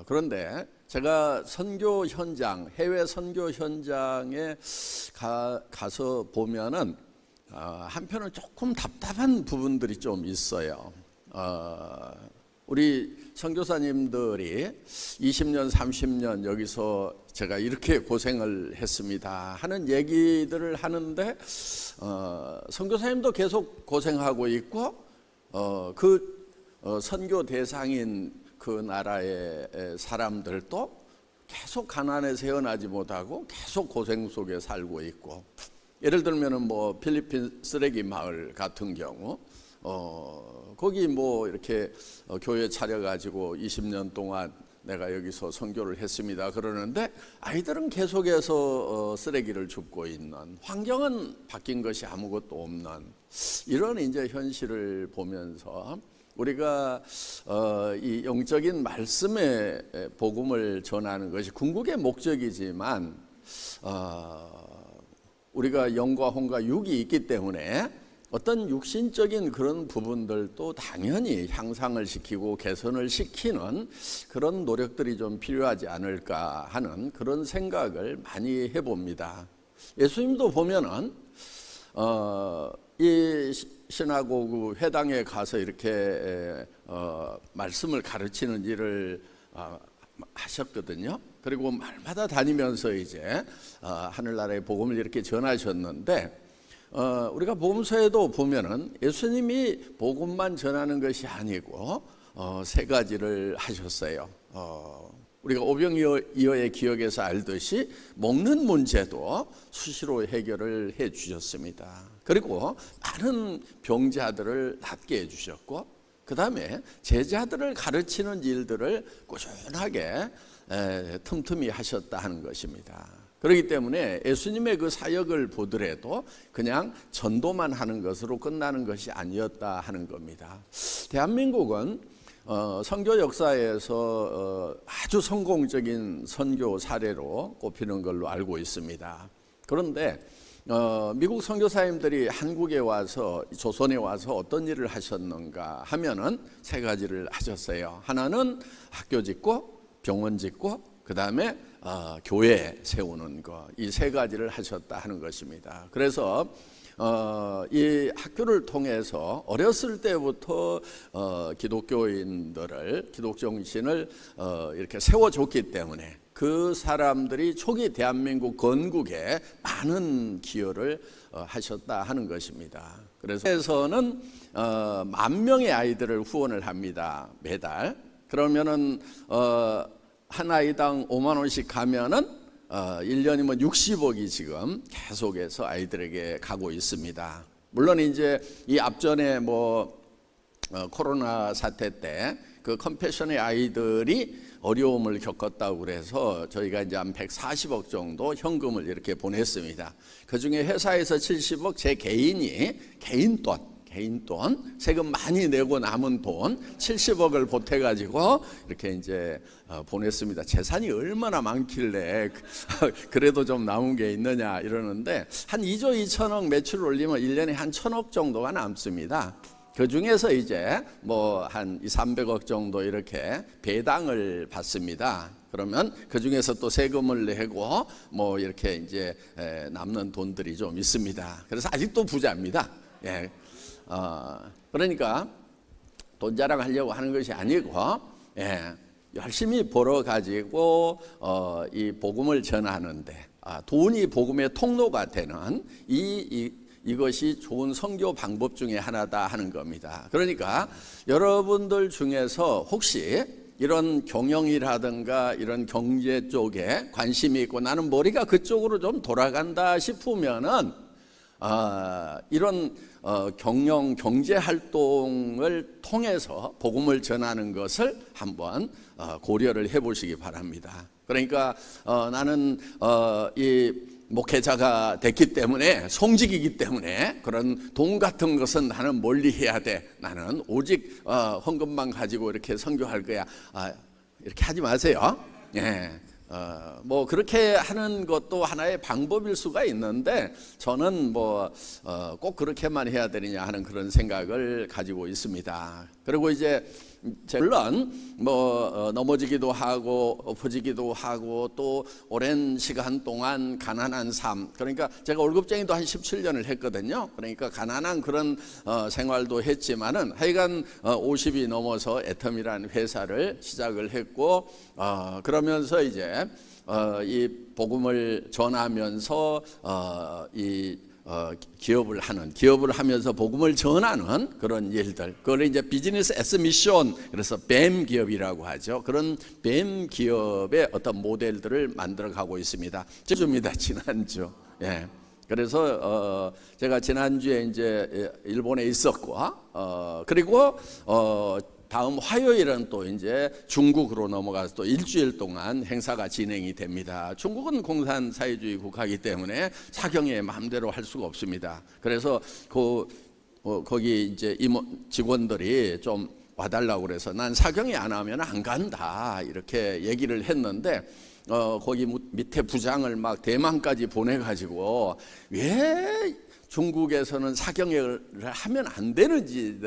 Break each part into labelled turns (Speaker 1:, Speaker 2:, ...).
Speaker 1: 그런데 제가 선교 현장, 해외 선교 현장에 가서 보면은 한편은 조금 답답한 부분들이 좀 있어요. 우리 선교사님들이 20년, 30년 여기서 제가 이렇게 고생을 했습니다 하는 얘기들을 하는데 선교사님도 계속 고생하고 있고 선교 대상인 그 나라의 사람들도 계속 가난에서 헤어나지 못하고 계속 고생 속에 살고 있고, 예를 들면은 뭐 필리핀 쓰레기 마을 같은 경우 거기 뭐 이렇게 교회 차려가지고 20년 동안 내가 여기서 선교를 했습니다 그러는데 아이들은 계속해서 쓰레기를 줍고 있는, 환경은 바뀐 것이 아무것도 없는 이런 이제 현실을 보면서 우리가 이 영적인 말씀의 복음을 전하는 것이 궁극의 목적이지만 우리가 영과 혼과 육이 있기 때문에 어떤 육신적인 그런 부분들도 당연히 향상을 시키고 개선을 시키는 그런 노력들이 좀 필요하지 않을까 하는 그런 생각을 많이 해봅니다. 예수님도 보면은 이 시나고그 회당에 가서 이렇게 말씀을 가르치는 일을 하셨거든요. 그리고 말마다 다니면서 이제 하늘나라의 복음을 이렇게 전하셨는데 우리가 복음서에도 보면은 예수님이 복음만 전하는 것이 아니고 세 가지를 하셨어요. 우리가 오병이어의 기억에서 알듯이 먹는 문제도 수시로 해결을 해 주셨습니다. 그리고 많은 병자들을 낫게 해 주셨고, 그 다음에 제자들을 가르치는 일들을 꾸준하게 틈틈이 하셨다 하는 것입니다. 그렇기 때문에 예수님의 그 사역을 보더라도 그냥 전도만 하는 것으로 끝나는 것이 아니었다 하는 겁니다. 대한민국은 선교 역사에서 아주 성공적인 선교 사례로 꼽히는 걸로 알고 있습니다. 그런데 미국 선교사님들이 한국에 와서, 조선에 와서 어떤 일을 하셨는가 하면은 세 가지를 하셨어요. 하나는 학교 짓고 병원 짓고 그 다음에 교회 세우는 것, 이 세 가지를 하셨다 하는 것입니다. 그래서 이 학교를 통해서 어렸을 때부터 기독교인들을, 기독 정신을 이렇게 세워줬기 때문에 그 사람들이 초기 대한민국 건국에 많은 기여를 하셨다 하는 것입니다. 그래서는 10,000명의 아이들을 후원을 합니다, 매달. 그러면은 한 아이당 5만 원씩 가면은 1년이면 60억이 지금 계속해서 아이들에게 가고 있습니다. 물론 이제 이 앞전에 뭐 코로나 사태 때 그 컴패션의 아이들이 어려움을 겪었다고 그래서 저희가 이제 한 140억 정도 현금을 이렇게 보냈습니다. 그 중에 회사에서 70억, 제 개인이 개인 돈, 세금 많이 내고 남은 돈 70억을 보태가지고 이렇게 이제 보냈습니다. 재산이 얼마나 많길래 그래도 좀 남은 게 있느냐 이러는데, 한 2조 2천억 매출을 올리면 1년에 한 1,000억 정도가 남습니다. 그 중에서 이제 뭐 한 200~300억 정도 이렇게 배당을 받습니다. 그러면 그 중에서 또 세금을 내고 뭐 이렇게 이제 남는 돈들이 좀 있습니다. 그래서 아직도 부자입니다. 예. 그러니까 돈 자랑하려고 하는 것이 아니고 열심히 벌어가지고 이 복음을 전하는데 돈이 복음의 통로가 되는 이것이 좋은 선교 방법 중에 하나다 하는 겁니다. 그러니까 여러분들 중에서 혹시 이런 경영이라든가 이런 경제 쪽에 관심이 있고 나는 머리가 그쪽으로 좀 돌아간다 싶으면은 이런 경제 활동을 통해서 복음을 전하는 것을 한번 고려를 해보시기 바랍니다. 그러니까 나는 이 목회자가 됐기 때문에, 송직이기 때문에 그런 돈 같은 것은 나는 멀리 해야 돼, 나는 오직 헌금만 가지고 이렇게 선교할 거야, 이렇게 하지 마세요. 뭐 그렇게 하는 것도 하나의 방법일 수가 있는데 저는 뭐 꼭 그렇게만 해야 되느냐 하는 그런 생각을 가지고 있습니다. 그리고 이제 물론 넘어지기도 하고 엎어지기도 하고 또 오랜 시간 동안 가난한 삶, 그러니까 제가 월급쟁이도 한 17년을 했거든요. 그러니까 가난한 그런 생활도 했지만은 하여간 50이 넘어서 애텀이라는 회사를 시작을 했고, 그러면서 이제 이 복음을 전하면서 기업을 하면서 복음을 전하는 그런 일들, 그걸 이제 비즈니스 애스 미션, 그래서 뱀 기업이라고 하죠. 그런 뱀 기업의 어떤 모델들을 만들어 가고 있습니다. 지난주. 예. 그래서 제가 지난주에 이제 일본에 있었고, 그리고 다음 화요일은 또 이제 중국으로 넘어가서 또 일주일 동안 행사가 진행이 됩니다. 중국은 공산 사회주의 국가이기 때문에 사경에 마음대로 할 수가 없습니다. 그래서 거기 이제 직원들이 좀 와달라고 그래서 난 사경에 안 하면 안 간다 이렇게 얘기를 했는데, 거기 밑에 부장을 막 대만까지 보내가지고 왜 중국에서는 사경회를 하면 안 되는지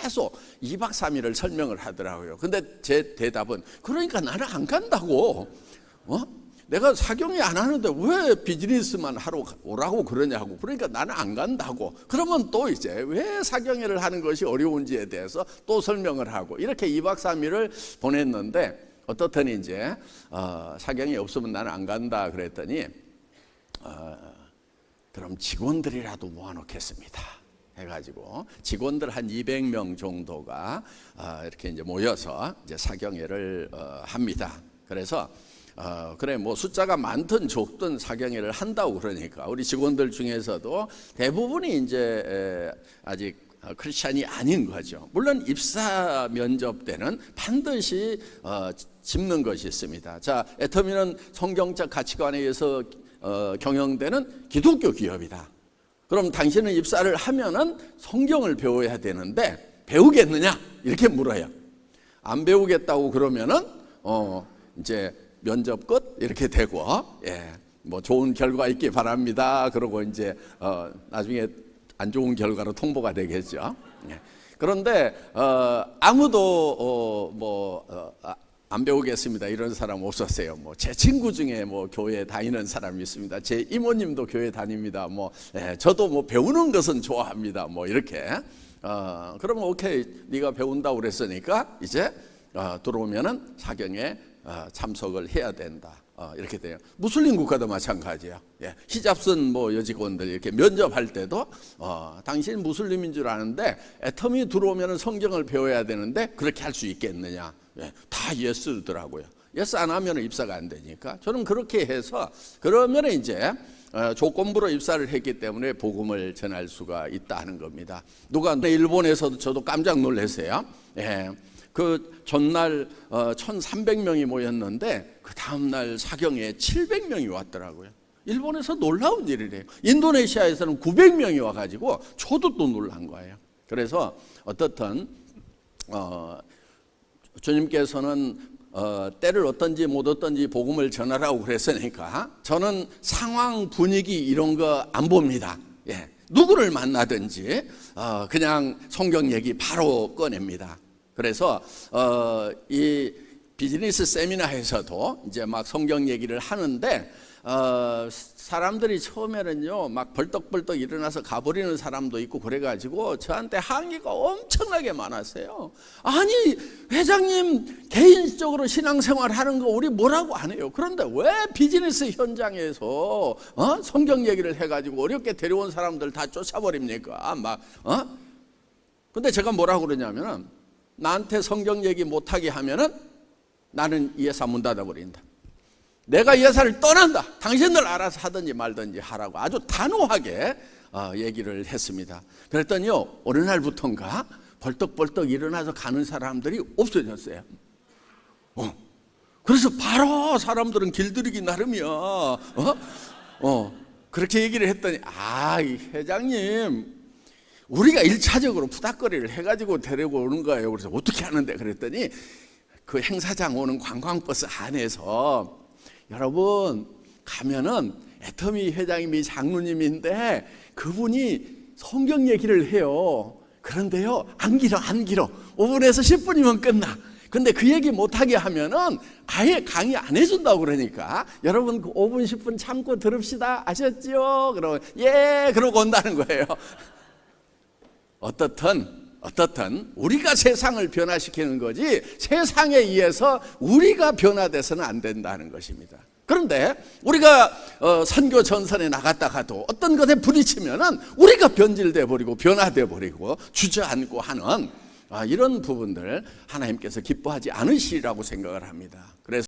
Speaker 1: 계속 2박 3일을 설명을 하더라고요. 근데 제 대답은, 그러니까 나는 안 간다고. 내가 사경회 안 하는데 왜 비즈니스만 하러 오라고 그러냐고. 그러니까 나는 안 간다고. 그러면 또 이제 왜 사경회를 하는 것이 어려운지에 대해서 또 설명을 하고, 이렇게 2박 3일을 보냈는데, 어떻더니 이제 사경회 없으면 나는 안 간다 그랬더니, 그럼 직원들이라도 모아놓겠습니다 해가지고 직원들 한 200명 정도가 이렇게 이제 모여서 이제 사경회를 합니다. 그래서 그래 뭐 숫자가 많든 적든 사경회를 한다고 그러니까 우리 직원들 중에서도 대부분이 이제 아직 크리스찬이 아닌 거죠. 물론 입사 면접 때는 반드시 짚는 것이 있습니다. 자, 애터미는 성경적 가치관에 의해서 경영되는 기독교 기업이다. 그럼 당신은 입사를 하면은 성경을 배워야 되는데 배우겠느냐? 이렇게 물어요. 안 배우겠다고 그러면은 이제 면접 끝 이렇게 되고, 예, 뭐 좋은 결과 있기 바랍니다. 그러고 이제 나중에 안 좋은 결과로 통보가 되겠죠. 예. 그런데 아무도 안 배우겠습니다 이런 사람 없었어요. 뭐 제 친구 중에 뭐 교회 다니는 사람이 있습니다. 제 이모님도 교회 다닙니다. 저도 뭐 배우는 것은 좋아합니다. 뭐 이렇게 그러면 오케이, 네가 배운다고 그랬으니까 이제 들어오면은 사경에 참석을 해야 된다. 이렇게 돼요. 무슬림 국가도 마찬가지예요. 예, 히잡 쓴 여직원들 이렇게 면접할 때도 당신 무슬림인 줄 아는데 애텀이 들어오면 성경을 배워야 되는데 그렇게 할 수 있겠느냐? 예, 다 예스더라고요. 예스 안 하면 입사가 안 되니까 저는 그렇게 해서 그러면 이제 조건부로 입사를 했기 때문에 복음을 전할 수가 있다는 겁니다. 누가 일본에서도 저도 깜짝 놀랐어요. 예. 그 전날 1,300명이 모였는데 그 다음날 사경에 700명이 왔더라고요. 일본에서 놀라운 일이래요. 인도네시아에서는 900명이 와가지고 저도 또 놀란 거예요. 그래서 어떻든 주님께서는 때를 얻든지 못 얻든지 복음을 전하라고 그랬으니까 저는 상황 분위기 이런 거 안 봅니다. 예, 누구를 만나든지 그냥 성경 얘기 바로 꺼냅니다. 그래서 이 비즈니스 세미나에서도 이제 막 성경 얘기를 하는데 사람들이 처음에는요 막 벌떡벌떡 일어나서 가버리는 사람도 있고 그래가지고 저한테 항의가 엄청나게 많았어요. 아니 회장님 개인적으로 신앙생활 하는 거 우리 뭐라고 안 해요. 그런데 왜 비즈니스 현장에서 성경 얘기를 해가지고 어렵게 데려온 사람들 다 쫓아버립니까? 근데 제가 뭐라고 그러냐면은 나한테 성경 얘기 못하게 하면은 나는 이 회사 문 닫아버린다. 내가 이 회사를 떠난다. 당신들 알아서 하든지 말든지 하라고 아주 단호하게 얘기를 했습니다. 그랬더니요 어느 날부터인가 벌떡벌떡 일어나서 가는 사람들이 없어졌어요. 그래서 바로 사람들은 길들이기 나름이야. 그렇게 얘기를 했더니 이 회장님 우리가 1차적으로 푸닥거리를 해가지고 데리고 오는 거예요. 그래서 어떻게 하는데 그랬더니 그 행사장 오는 관광버스 안에서 여러분 가면은 애터미 회장님이 장로님인데 그분이 성경 얘기를 해요. 그런데요 안 길어 5분에서 10분이면 끝나. 근데 그 얘기 못하게 하면은 아예 강의 안 해준다고 그러니까 여러분 그 5분 10분 참고 들읍시다 아셨지요? 그러고 예 그러고 온다는 거예요. 어떻든 우리가 세상을 변화시키는 거지 세상에 의해서 우리가 변화돼서는 안 된다는 것입니다. 그런데 우리가 선교 전선에 나갔다가도 어떤 것에 부딪히면은 우리가 변질돼 버리고 변화돼 버리고 주저앉고 하는 이런 부분들 하나님께서 기뻐하지 않으시리라고 생각을 합니다. 그래서